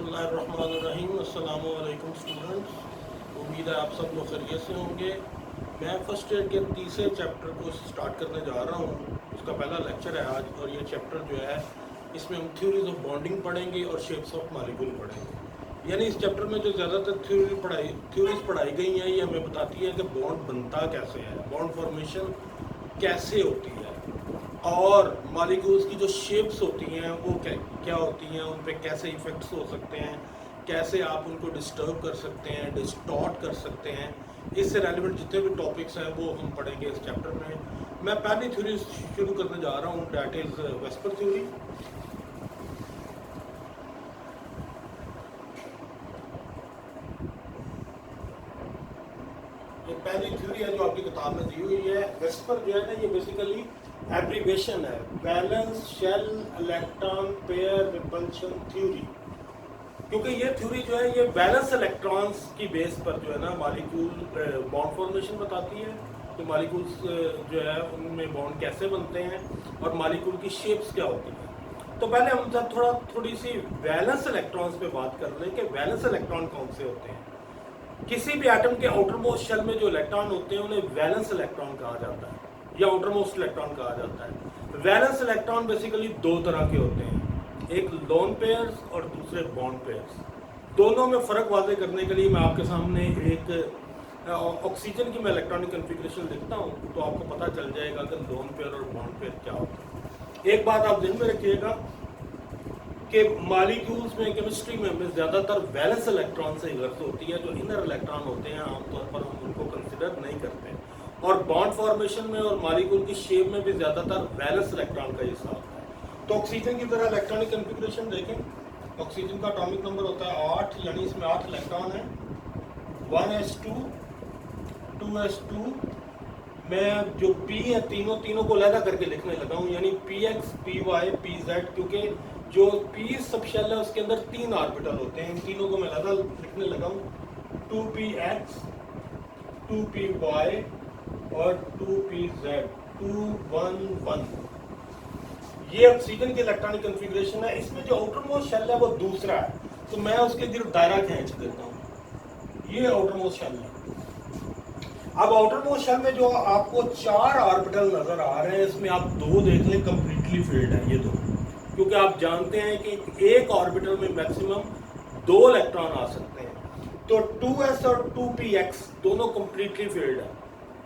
बिस्मिल्लाहिर्रहमानिर्रहीम। अस्सलामु अलैकुम स्टूडेंट्स, उम्मीद है आप सब लोग खैरियत से होंगे। मैं फर्स्ट ईयर के तीसरे चैप्टर को स्टार्ट करने जा रहा हूँ। उसका पहला लेक्चर है आज, और ये चैप्टर जो है इसमें हम थ्योरीज ऑफ बॉन्डिंग पढ़ेंगे और शेप्स ऑफ मॉलिक्यूल पढ़ेंगे। यानी इस चैप्टर में जो ज़्यादातर थ्योरीज पढ़ाई गई हैं, ये हमें बताती है कि बॉन्ड बनता कैसे है, बॉन्ड फॉर्मेशन कैसे होती है, और मॉलिक्यूल्स की जो शेप्स होती हैं वो क्या होती हैं, उन पे कैसे इफ़ेक्ट्स हो सकते हैं, कैसे आप उनको डिस्टर्ब कर सकते हैं, डिस्टॉर्ट कर सकते हैं। इससे रेलिवेंट जितने भी टॉपिक्स हैं वो हम पढ़ेंगे इस चैप्टर में। मैं पहली थ्योरी शुरू करने जा रहा हूँ, डैट इज़ वेस्पर थ्योरी। ये पहली थ्योरी है जो आपकी किताब में दी हुई है। वेस्पर जो है ना, ये बेसिकली एब्रीवेशन है, valence shell electron pair repulsion theory. क्योंकि ये थ्योरी जो है ये बैलेंस इलेक्ट्रॉन्स की बेस पर जो है ना मॉलिक्यूल बॉन्ड फॉर्मेशन बताती है कि मॉलिक्यूल्स जो है उनमें बॉन्ड कैसे बनते हैं और मॉलिक्यूल की शेप्स क्या होती हैं। तो पहले हम जब थोड़ी सी वैलेंस इलेक्ट्रॉन्स पे बात कर रहे हैं कि वैलेंस इलेक्ट्रॉन कौन से होते हैं। किसी भी एटम के आउटर मोस्ट शेल में जो इलेक्ट्रॉन होते हैं उन्हें वैलेंस इलेक्ट्रॉन कहा जाता है या आउटर मोस्ट इलेक्ट्रॉन कहा जाता है। वैलेंस इलेक्ट्रॉन बेसिकली दो तरह के होते हैं, एक लोन पेयर्स और दूसरे बॉन्ड पेयर्स। दोनों में फ़र्क वाज़ेह करने के लिए मैं आपके सामने एक ऑक्सीजन की मैं इलेक्ट्रॉनिक कन्फिग्रेशन लिखता हूँ, तो आपको पता चल जाएगा कि लोन पेयर और बॉन्ड पेयर क्या होता है। एक बात आप ध्यान में रखिएगा कि मॉलिक्यूल्स में, केमिस्ट्री में हमें ज़्यादातर वैलेंस इलेक्ट्रॉन से गर्ज होती है। जो इनर इलेक्ट्रॉन होते हैं आमतौर पर हम उनको कंसिडर नहीं करते, और बॉन्ड फॉर्मेशन में और मॉलिक्यूल की शेप में भी ज़्यादातर वैलेंस इलेक्ट्रॉन का हिस्सा होता है। तो ऑक्सीजन की तरह इलेक्ट्रॉनिक कन्फिग्रेशन देखें। ऑक्सीजन का एटॉमिक नंबर होता है 8, यानी इसमें 8 इलेक्ट्रॉन है। 1s2, 2s2 मैं जो P है तीनों को अलग करके लिखने लगा हूँ, यानी Px, Py, Pz, क्योंकि जो P सब शेल है उसके अंदर 3 ऑर्बिटल होते हैं। इन तीनों को मैं अलग लिखने लगा हूँ। 2px, 2py और 2pz, 2 1 1। ये ऑक्सीजन की इलेक्ट्रॉनिक कन्फिग्रेशन है। इसमें जो आउटर मोस्ट शेल है वो दूसरा है, तो मैं उसके गिर्द दायरा खींच देता हूँ। ये आउटर मोस्ट शेल है। अब आउटर मोस्ट शेल में जो आपको 4 ऑर्बिटल नजर आ रहे हैं, इसमें आप 2 देख लें कंप्लीटली फिल्ड है, ये 2, क्योंकि आप जानते हैं कि एक ऑर्बिटल में मैक्सिमम 2 इलेक्ट्रॉन आ सकते हैं। तो 2s और 2px दोनों कंप्लीटली फिल्ड है,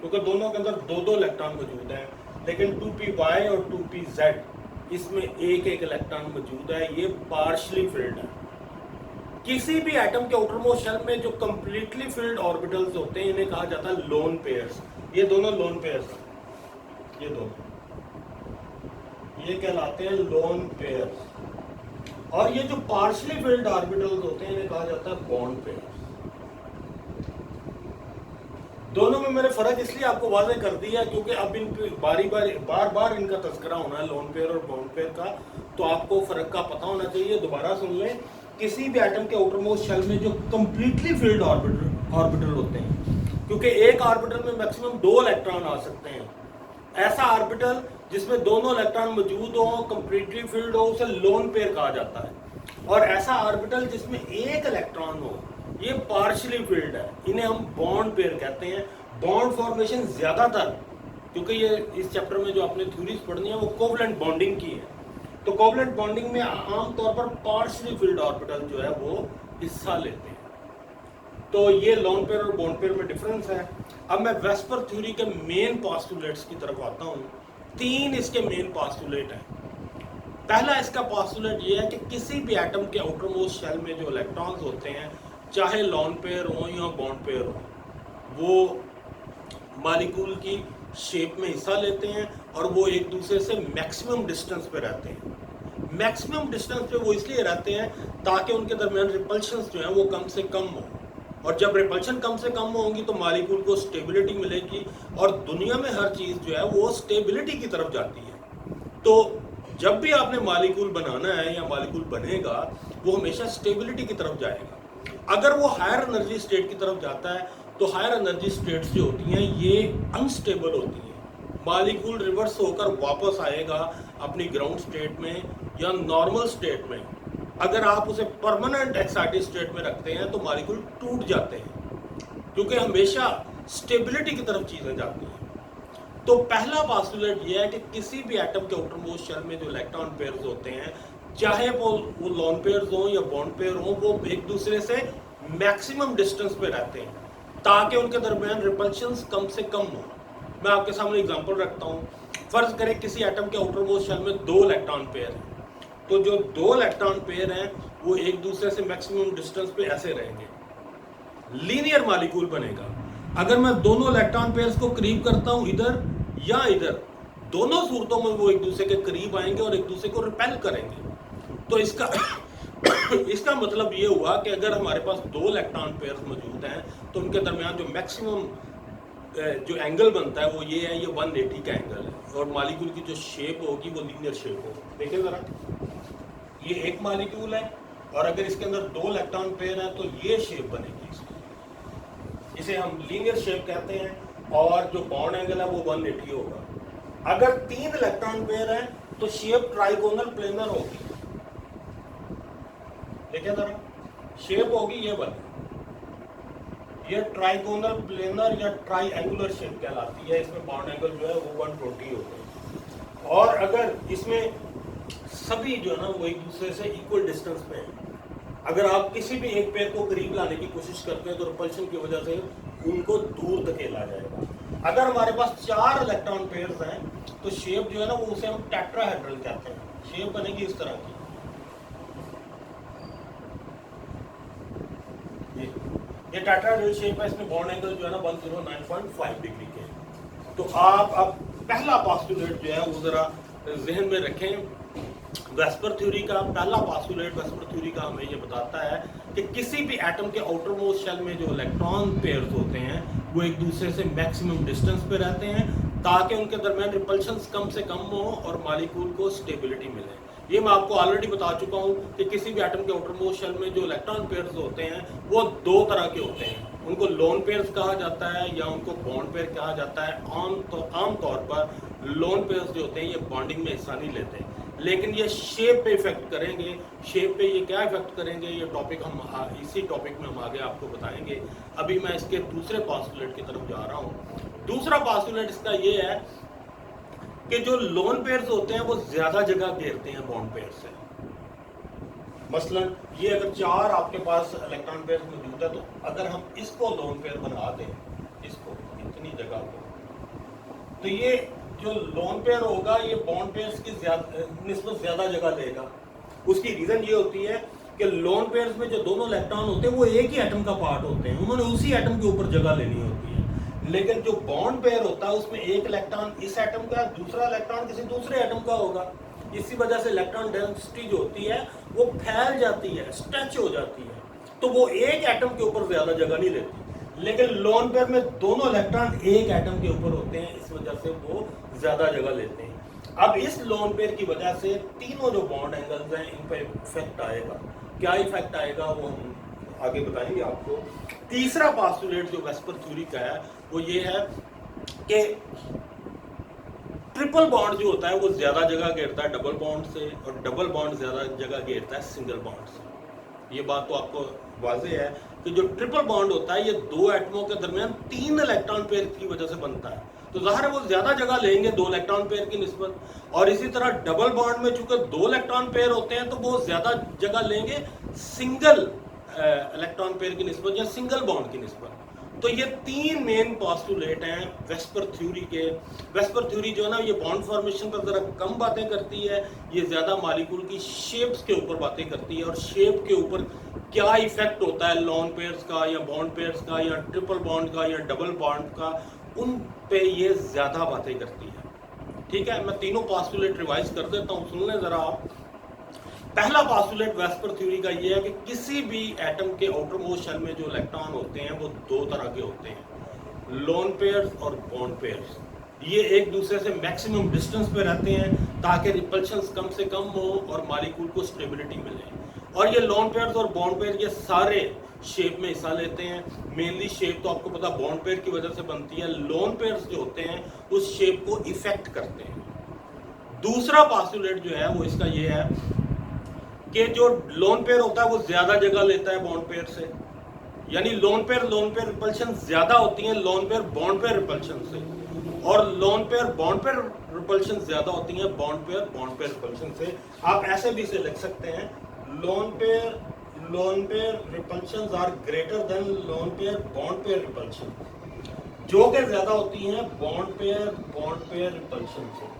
क्योंकि दोनों के अंदर 2 इलेक्ट्रॉन मौजूद हैं। लेकिन 2py और 2pz इसमें एक इलेक्ट्रॉन मौजूद है, ये पार्शली फिल्ड है। किसी भी एटम के आउटर मोस्ट शेल में जो कंप्लीटली फिल्ड ऑर्बिटल्स होते हैं इन्हें कहा जाता है लोन पेयर्स। ये दोनों लोन पेयर्स हैं, ये दोनों ये कहलाते हैं लोन पेयर्स। और ये जो पार्शली फिल्ड ऑर्बिटल्स होते हैं इन्हें कहा जाता है बॉन्ड पेयर्स। दोनों में मैंने फर्क इसलिए आपको वाज़ेह कर दिया क्योंकि अब इन बार बार इनका तस्करा होना है, लोन पेयर और बॉन्ड पेयर का, तो आपको फर्क का पता होना चाहिए। दोबारा सुन लें, किसी भी एटम के आउटर मोस्ट शेल में जो कंप्लीटली फिल्ड ऑर्बिटल होते हैं, क्योंकि एक ऑर्बिटल में मैक्सिमम 2 इलेक्ट्रॉन आ सकते हैं। ऐसा ऑर्बिटल जिसमें दोनों इलेक्ट्रॉन मौजूद हो, कंप्लीटली फिल्ड हो, उसे लोन पेयर कहा जाता है। और ऐसा ऑर्बिटल जिसमें एक इलेक्ट्रॉन हो, ये पार्शियली फिल्ड है, इन्हें हम बॉन्ड पेयर कहते हैं। बॉन्ड फॉर्मेशन ज्यादातर, क्योंकि ये इस चैप्टर में जो आपने थ्योरीज पढ़नी है वो कोवलेंट बॉन्डिंग की है, तो कोवलेंट बॉन्डिंग में आमतौर पर पार्शियली फिल्ड ऑर्बिटल जो है वो हिस्सा लेते हैं। तो ये लोन पेयर और बॉन्ड पेयर में डिफरेंस है। अब मैं वेस्पर थ्योरी के मेन पॉस्टुलेट्स की तरफ आता हूँ। 3 इसके मेन पॉस्टुलेट हैं। पहला इसका पॉस्टुलेट ये है कि किसी भी एटम के आउटर मोस्ट शेल में जो इलेक्ट्रॉन्स होते हैं, चाहे लोन पेयर हो या बॉन्ड पेयर हो, वो मॉलिक्यूल की शेप में हिस्सा लेते हैं और वो एक दूसरे से मैक्सिमम डिस्टेंस पे रहते हैं। मैक्सिमम डिस्टेंस पे वो इसलिए रहते हैं ताकि उनके दरमियान रिपल्शंस जो हैं वो कम से कम हो, और जब रिपल्शन कम से कम होंगी तो मॉलिक्यूल को स्टेबिलिटी मिलेगी, और दुनिया में हर चीज़ जो है वो स्टेबिलिटी की तरफ जाती है। तो जब भी आपने मॉलिक्यूल बनाना है या मॉलिक्यूल बनेगा, वो हमेशा स्टेबिलिटी की तरफ जाएगा। अगर वो हायर एनर्जी स्टेट की तरफ जाता है तो हायर एनर्जी स्टेट्स जो होती हैं ये अनस्टेबल होती हैं। मॉलिक्यूल रिवर्स होकर वापस आएगा अपनी ग्राउंड स्टेट में या नॉर्मल स्टेट में, अगर आप उसे परमानेंट एक्साइटेड स्टेट में रखते हैं तो मॉलिक्यूल टूट जाते हैं, क्योंकि हमेशा स्टेबिलिटी की तरफ चीजें जाती हैं। तो पहला पोस्टुलेट ये है कि किसी भी एटम के आउटर मोस्ट शेल में जो इलेक्ट्रॉन पेयर्स होते हैं, चाहे वो लोन पेयर्स हो या बॉन्ड पेयर हो, वो एक दूसरे से मैक्सिमम डिस्टेंस पे रहते हैं ताकि उनके दरमियान रिपल्शंस कम से कम हो। मैं आपके सामने एग्जांपल रखता हूँ। फर्ज करें किसी एटम के आउटर मोस्ट शेल में 2 इलेक्ट्रॉन पेयर हैं, तो जो 2 इलेक्ट्रॉन पेयर हैं वो एक दूसरे से मैक्सिमम डिस्टेंस पे ऐसे रहेंगे, लीनियर मॉलिक्यूल बनेगा। अगर मैं दोनों इलेक्ट्रॉन पेयर्स को करीब करता हूं इधर या इधर, दोनों सूरतों में वो एक दूसरे के करीब आएंगे और एक दूसरे को रिपेल करेंगे। तो इसका इसका मतलब ये हुआ कि अगर हमारे पास 2 इलेक्ट्रॉन पेयर्स मौजूद हैं तो उनके दरमियान जो मैक्सिमम जो एंगल बनता है वो ये है, ये 180 का एंगल है, और मॉलिक्यूल की जो शेप होगी वो लीनियर शेप होगी। देखिए जरा, ये एक मॉलिक्यूल है और अगर इसके अंदर 2 इलेक्ट्रॉन पेयर है तो ये शेप बनेगी इसकी, इसे हम लीनियर शेप कहते हैं, और जो बॉन्ड एंगल है वो 180 होगा। अगर 3 इलेक्ट्रॉन पेयर है तो शेप ट्राइगोनल प्लेनर होगी। देखिए जरा, शेप होगी ये वाली, ये ट्राइगोनल प्लेनर या ट्राई एंगुलर शेप कहलाती है। इसमें बॉन्ड एंगल जो है वो 120 होते हैं, और अगर इसमें सभी जो है ना वो एक दूसरे से इक्वल डिस्टेंस पे है। अगर आप किसी भी एक पेयर को करीब लाने की कोशिश करते हैं तो रिपल्शन की वजह से उनको दूर धकेला जाएगा। अगर हमारे पास 4 इलेक्ट्रॉन पेयर्स हैं तो शेप जो है ना वो उसे हम टेट्राहेड्रल कहते हैं। शेप बनेगी इस तरह की, ये टेट्राहेड्रल शेप है। इसमें बॉन्ड एंगल जो है ना 109.5 डिग्री के। तो आप अब पहला पोस्टुलेट जो है वो जरा जहन में रखें। वेस्पर थ्योरी का पहला पोस्टुलेट वेस्पर थ्योरी का हमें ये बताता है कि किसी भी एटम के आउटर मोस्ट शेल में जो इलेक्ट्रॉन पेयर्स होते हैं वो एक दूसरे से मैक्सिमम डिस्टेंस पे रहते हैं ताकि उनके दरमियान रिपल्शंस कम से कम हो और मॉलिक्यूल को स्टेबिलिटी मिले। ये मैं आपको ऑलरेडी बता चुका हूँ कि किसी भी एटम के आउटर मोस्ट शेल में जो इलेक्ट्रॉन पेयर्स होते हैं वो 2 तरह के होते हैं। उनको लोन पेयर्स कहा जाता है या उनको बॉन्ड पेयर कहा जाता है। आम तौर पर लोन पेयर्स जो होते हैं ये बॉन्डिंग में हिस्सा नहीं लेते, लेकिन ये शेप पे इफेक्ट करेंगे। शेप पे ये क्या इफेक्ट करेंगे, ये टॉपिक हम इसी टॉपिक में हम आगे आपको बताएंगे। अभी मैं इसके दूसरे पोस्टुलेट की तरफ जा रहा हूँ। दूसरा पोस्टुलेट इसका ये है कि जो लोन पेयर्स होते हैं वो ज्यादा जगह घेरते हैं बॉन्ड पेयर से। मसलन ये अगर 4 आपके पास इलेक्ट्रॉन पेयर मौजूद है तो अगर हम इसको लोन पेयर बना दें, इसको इतनी जगह को, तो ये जो लोन पेयर होगा ये बॉन्ड पेयर्स की निस्बत ज्यादा जगह लेगा। उसकी रीजन ये होती है कि लोन पेयर्स में जो दोनों इलेक्ट्रॉन होते हैं वो एक ही एटम का पार्ट होते हैं, उन्होंने उसी एटम के ऊपर जगह लेनी होती है। लेकिन जो बॉन्ड पेयर होता है उसमें एक इलेक्ट्रॉन इस एटम का, दूसरा इलेक्ट्रॉन किसी दूसरे एटम का होगा। इसी वजह से इलेक्ट्रॉन डेंसिटी जो होती है वो फैल जाती है, स्ट्रेच हो जाती है, तो वो एक एटम के ऊपर ज्यादा जगह नहीं लेती। लेकिन लोन पेयर में दोनों इलेक्ट्रॉन एक एटम के ऊपर होते हैं, इस वजह से वो ज्यादा जगह लेते हैं। अब इस लोन पेयर की वजह से तीनों जो बॉन्ड एंगल्स हैं इन पर इफेक्ट आएगा। क्या इफेक्ट आएगा वो हम आगे बताएंगे आपको। तीसरा पोस्टुलेट जो वेस्पर थ्योरी का है वो ये है कि ट्रिपल बॉन्ड जो होता है वो ज्यादा जगह घेरता है डबल बॉन्ड से, और डबल बॉन्ड ज्यादा जगह घेरता है सिंगल बॉन्ड से। ये बात तो आपको वाज़ेह है कि जो ट्रिपल बॉन्ड होता है ये 2 एटमों के दरमियान 3 इलेक्ट्रॉन पेयर की वजह से बनता है, तो जाहिर है वो ज्यादा जगह लेंगे 2 इलेक्ट्रॉन पेयर की निस्बत। और इसी तरह डबल बॉन्ड में चूंकि 2 इलेक्ट्रॉन पेयर होते हैं तो वो ज्यादा जगह लेंगे सिंगल इलेक्ट्रॉन पेयर की निस्बत या सिंगल बॉन्ड की निस्बत। तो ये 3 मेन पोस्टुलेट हैं वेस्पर थ्योरी के। वेस्पर थ्योरी जो है ना ये बॉन्ड फॉर्मेशन पर जरा कम बातें करती है, ये ज्यादा मॉलिक्यूल की शेप्स के ऊपर बातें करती है, और शेप के ऊपर क्या इफेक्ट होता है लोन पेयर्स का या बॉन्ड पेयर्स का या ट्रिपल बॉन्ड का या डबल बॉन्ड का, उन पे ये ज्यादा बातें करती है। ठीक है, मैं तीनों पोस्टुलेट रिवाइज कर देता हूँ, सुन लें जरा आप। पहला पोस्टुलेट वेस्पर थ्योरी का ये है कि किसी भी एटम के आउटर मोस्ट शेल में जो इलेक्ट्रॉन होते हैं वो 2 तरह के होते हैं, लोन पेयर्स और बॉन्ड पेयर्स। ये एक दूसरे से मैक्सिमम डिस्टेंस पे रहते हैं ताकि रिपल्शंस कम से कम हो और मॉलिक्यूल को स्टेबिलिटी मिले। और ये लोन पेयर्स और बॉन्ड पेयर ये सारे शेप में हिस्सा लेते हैं। मेनली शेप तो आपको पता बॉन्ड पेयर की वजह से बनती है, लोन पेयर्स जो होते हैं उस शेप को इफेक्ट करते हैं। दूसरा पोस्टुलेट जो है वो इसका ये है कि जो लोन पेयर होता है वो ज्यादा जगह लेता है बॉन्ड पेयर से, यानी लोन पेयर रिपल्शन ज्यादा होती है loan pair bond pair repulsion से, और loan pair bond pair repulsion ज्यादा होती है बॉन्ड पेयर रिपल्शन से। आप ऐसे भी इसे लिख सकते हैं, lone pair repulsions are greater than lone pair bond pair repulsion, जो कि ज्यादा होती हैं बॉन्ड पेयर रिपल्शन से।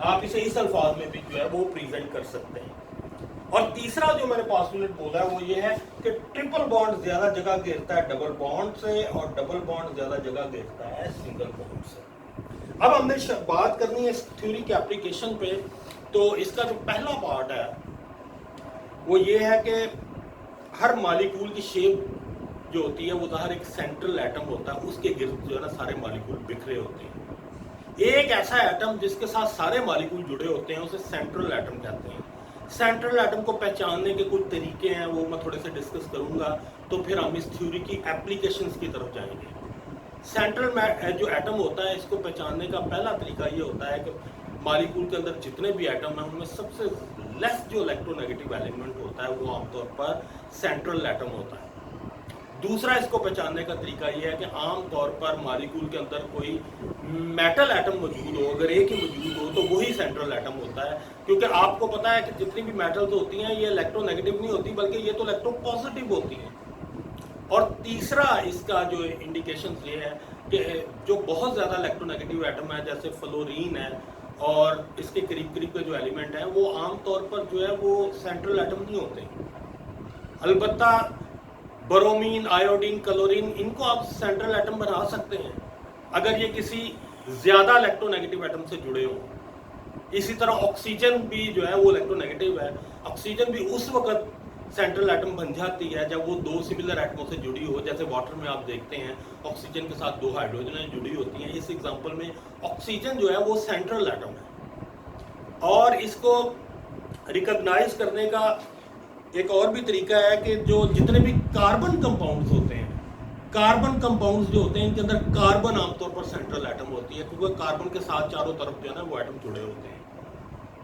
आप इसे इस अल्फाज में भी जो है वो प्रेजेंट कर सकते हैं। और तीसरा जो मैंने पोस्टुलेट बोला है वो ये है कि ट्रिपल बॉन्ड ज्यादा जगह घेरता है डबल बॉन्ड से, और डबल बॉन्ड ज्यादा जगह घेरता है सिंगल बॉन्ड से। अब हमने बात करनी है इस थ्योरी के एप्लीकेशन पे। तो इसका जो पहला पार्ट है वो ये है कि हर मॉलिक्यूल की शेप जो होती है वो ज़ाहिर एक सेंट्रल एटम होता है, उसके गिर्द जो है ना सारे मॉलिक्यूल बिखरे होते हैं। एक ऐसा एटम जिसके साथ सारे मॉलिक्यूल जुड़े होते हैं उसे सेंट्रल एटम कहते हैं। सेंट्रल एटम को पहचानने के कुछ तरीके हैं, वो मैं थोड़े से डिस्कस करूंगा, तो फिर हम इस थ्योरी की एप्लीकेशंस की तरफ जाएंगे। सेंट्रल जो एटम होता है इसको पहचानने का पहला तरीका ये होता है कि मॉलिक्यूल के अंदर जितने भी एटम हैं उनमें सबसे लेस जो इलेक्ट्रोनेगेटिव एलिमेंट होता है वो आमतौर पर सेंट्रल एटम होता है। दूसरा इसको पहचानने का तरीका यह है कि आमतौर पर मॉलिक्यूल के अंदर कोई मेटल एटम मौजूद हो, अगर एक ही मौजूद हो तो वही सेंट्रल एटम होता है, क्योंकि आपको पता है कि जितनी भी मेटल्स होती हैं ये इलेक्ट्रोनेगेटिव नहीं होती बल्कि ये तो इलेक्ट्रोपॉजिटिव होती हैं। और तीसरा इसका जो इंडिकेशन ये है कि जो बहुत ज़्यादा इलेक्ट्रोनेगेटिव एटम है जैसे फ्लोरीन है और इसके करीब करीब के जो एलिमेंट हैं वो आमतौर पर जो है वो सेंट्रल एटम नहीं होते। अलबत्ता ब्रोमीन, आयोडीन, क्लोरीन, इनको आप सेंट्रल एटम बना सकते हैं अगर ये किसी ज्यादा इलेक्ट्रोनेगेटिव एटम से जुड़े हों। इसी तरह ऑक्सीजन भी जो है वो इलेक्ट्रोनेगेटिव है, ऑक्सीजन भी उस वक्त सेंट्रल एटम बन जाती है जब वो दो सिमिलर एटमों से जुड़ी हो। जैसे वाटर में आप देखते हैं ऑक्सीजन के साथ दो हाइड्रोजन जुड़ी होती हैं। इस एग्जांपल में ऑक्सीजन जो है वो सेंट्रल एटम है। और इसको रिकॉग्नाइज करने का एक और भी तरीका है कि जो जितने भी कार्बन कंपाउंड्स होते हैं, कार्बन कंपाउंड्स जो होते हैं इनके अंदर कार्बन आमतौर पर सेंट्रल एटम होती है, क्योंकि कार्बन के साथ चारों तरफ जो है ना वो एटम जुड़े होते हैं।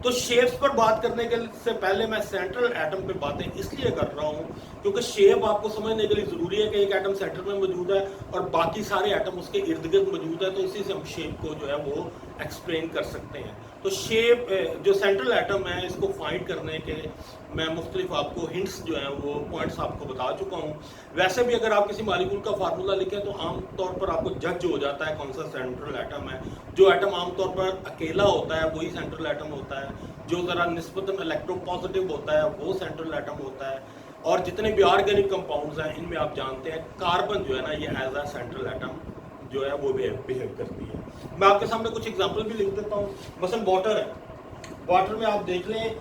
तो शेप्स पर बात करने के से पहले मैं सेंट्रल एटम पे बातें इसलिए कर रहा हूँ क्योंकि शेप आपको समझने के लिए जरूरी है कि एक एटम सेंटर में मौजूद है और बाकी सारे एटम उसके इर्द गिर्द मौजूद है, तो इसी से हम शेप को जो है वो एक्सप्लेन कर सकते हैं। तो शेप जो सेंट्रल एटम है इसको फाइंड करने के मैं मुख्तलिफ आपको हिंट्स जो हैं वो पॉइंट्स आपको बता चुका हूँ। वैसे भी अगर आप किसी मॉलिक्यूल का फार्मूला लिखें तो आमतौर पर आपको जज हो जाता है कौन सा सेंट्रल एटम है। जो एटम आमतौर पर अकेला होता है वही सेंट्रल एटम होता है, जो ज़रा निस्बतन इलेक्ट्रोपॉजिटिव होता है वो सेंट्रल एटम होता है। और जितने भी ऑर्गेनिक कंपाउंड्स हैं इनमें आप जानते हैं कार्बन जो है ना ये एज अ सेंट्रल एटम जो है वो बिहेव करती है। मैं आपके सामने कुछ एग्जांपल भी लिख देता हूँ। मसलन वाटर है, वाटर में आप देख लें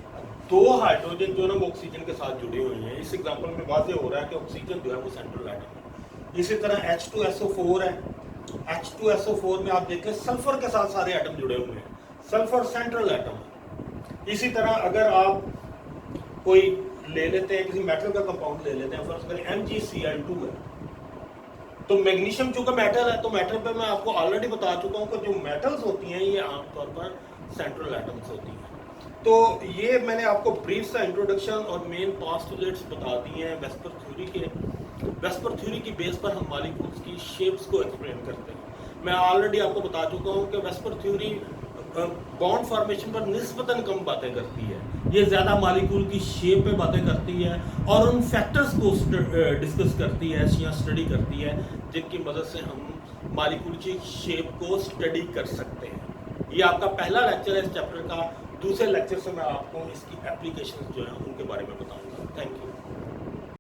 दो हाइड्रोजन जो है ना वो ऑक्सीजन के साथ जुड़ी हुई हैं। इस एग्जांपल में वाज़ेह हो रहा है कि ऑक्सीजन जो है वो सेंट्रल एटम है। इसी तरह H2SO4 है, H2SO4 में आप देख लें सल्फर के साथ सारे एटम जुड़े हुए हैं, सल्फर सेंट्रल एटम है। इसी तरह अगर आप कोई ले लेते हैं किसी मेटल का कंपाउंड ले लेते हैं, फर्स्ट करें MgCl2 है, तो मैग्नीशियम चूंकि मेटल है तो मेटल पे मैं आपको ऑलरेडी बता चुका हूँ कि जो मेटल्स होती हैं ये आमतौर पर सेंट्रल एटम्स होती हैं। तो ये मैंने आपको ब्रीफ सा इंट्रोडक्शन और मेन पोस्टुलेट्स बता दिए हैं वेस्पर थ्योरी के। वेस्पर थ्योरी की बेस पर हम मॉलिक्यूल्स की शेप्स को एक्सप्लेन करते हैं। मैं ऑलरेडी आपको बता चुका हूँ कि वेस्पर थ्योरी बॉन्ड फॉर्मेशन पर निस्बतन कम बातें करती है, ये ज़्यादा मॉलिक्यूल की शेप पे बातें करती है और उन फैक्टर्स को डिस्कस करती है या स्टडी करती है जिनकी मदद से हम मॉलिक्यूल की शेप को स्टडी कर सकते हैं। ये आपका पहला लेक्चर है इस चैप्टर का। दूसरे लेक्चर से मैं आपको इसकी एप्लीकेशंस जो है उनके बारे में बताऊंगा। Thank you.